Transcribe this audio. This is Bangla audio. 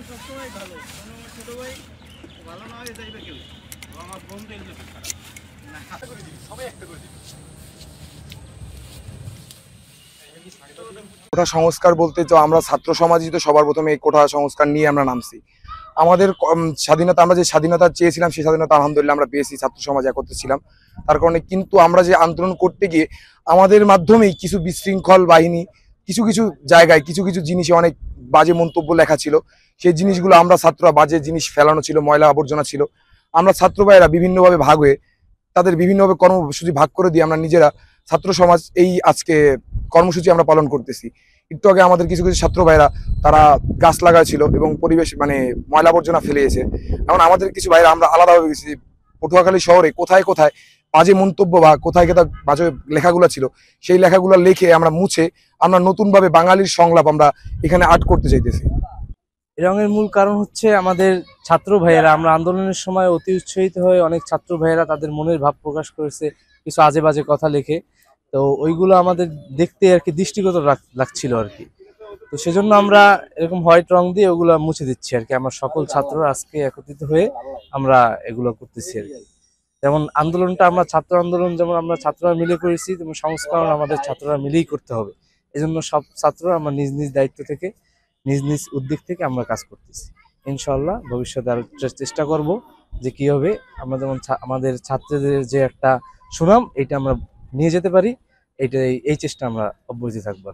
সবসময় ভালো, কারণ আমার ছোট ভাই ভালো না হয়ে যাইবে কেউ, আমার বন্ধু এগুলো খারাপ না, সবাই একটা করে দিবে। কোঠা সংস্কার বলতে তো আমরা ছাত্র সমাজই তো সবার প্রথমে এই কোঠা সংস্কার নিয়ে আমরা নামছি। আমাদের স্বাধীনতা, আমরা যে স্বাধীনতা চেয়েছিলাম সেই স্বাধীনতা আলহামদুলিল্লাহ আমরা পেয়েছি, ছাত্র সমাজ একত্রে ছিলাম তার কারণে। কিন্তু আমরা যে আন্দোলন করতে গিয়ে আমাদের মাধ্যমেই কিছু বিশৃঙ্খল বাহিনী কিছু কিছু জায়গায় কিছু কিছু জিনিসে অনেক বাজে মন্তব্য লেখা ছিল, সেই জিনিসগুলো আমরা ছাত্ররা, বাজে জিনিস ফেলানো ছিল, ময়লা আবর্জনা ছিল, আমরা ছাত্র ভাইয়েরা বিভিন্নভাবে ভাগ হয়ে তাদের বিভিন্নভাবে কর্মসূচি ভাগ করে দিয়ে আমরা নিজেরা ছাত্র সমাজ এই আজকে কর্মসূচি আমরা পালন করতেছি। একটু আগে আমাদের কিছু কিছু ছাত্র ভাইরা তারা গাছ লাগাইছিল এবং পরিবেশ মানে ময়লা আবর্জনা ফেলেছে। এখন আমাদের কিছু ভাইরা আমরা আলাদাভাবে গেছি, পটুয়াখালী শহরে কোথায় কোথায় বাজে মন্তব্য বা কোথায় কোথায় বাজে লেখাগুলো ছিল সেই লেখাগুলো লিখে আমরা মুছে আমরা নতুনভাবে বাঙালির সংলাপ আমরা এখানে আর্ট করতে চাইতেছি। এই রঙের মূল কারণ হচ্ছে আমাদের ছাত্র ভাইয়েরা, আমরা আন্দোলনের সময় অতি উৎসাহিত হয়ে অনেক ছাত্র ভাইয়েরা তাদের মনের ভাব প্রকাশ করেছে কিছু আজে বাজে কথা লিখে। তো ওইগুলো আমাদের দেখতে আর কি দৃষ্টিগত লাগছিল আর কি। তো সেজন্য আমরা এরকম হোয়াইট রং দিয়ে ওগুলো মুছে দিচ্ছি আর কি। আমরা সকল ছাত্র আজকে একত্রিত হয়ে আমরা এগুলো করতেছি আর কি। যেমন আন্দোলনটা আমরা ছাত্র আন্দোলন যেমন আমরা ছাত্ররা মিলে করেছি, তেমন সংস্করণ আমাদের ছাত্ররা মিলেই করতে হবে। এজন্য সব ছাত্ররা আমরা নিজ নিজ দায়িত্ব থেকে নিজ নিজ উদ্যোগ থেকে আমরা কাজ করতেছি। ইনশাল্লাহ ভবিষ্যতে আরো চেষ্টা করব যে কিভাবে আমরা যেমন আমাদের ছাত্রদের যে একটা সুনাম এটা আমরা নিয়ে যেতে পারি, এই চেষ্টা আমরা অব্যাহত থাকবো।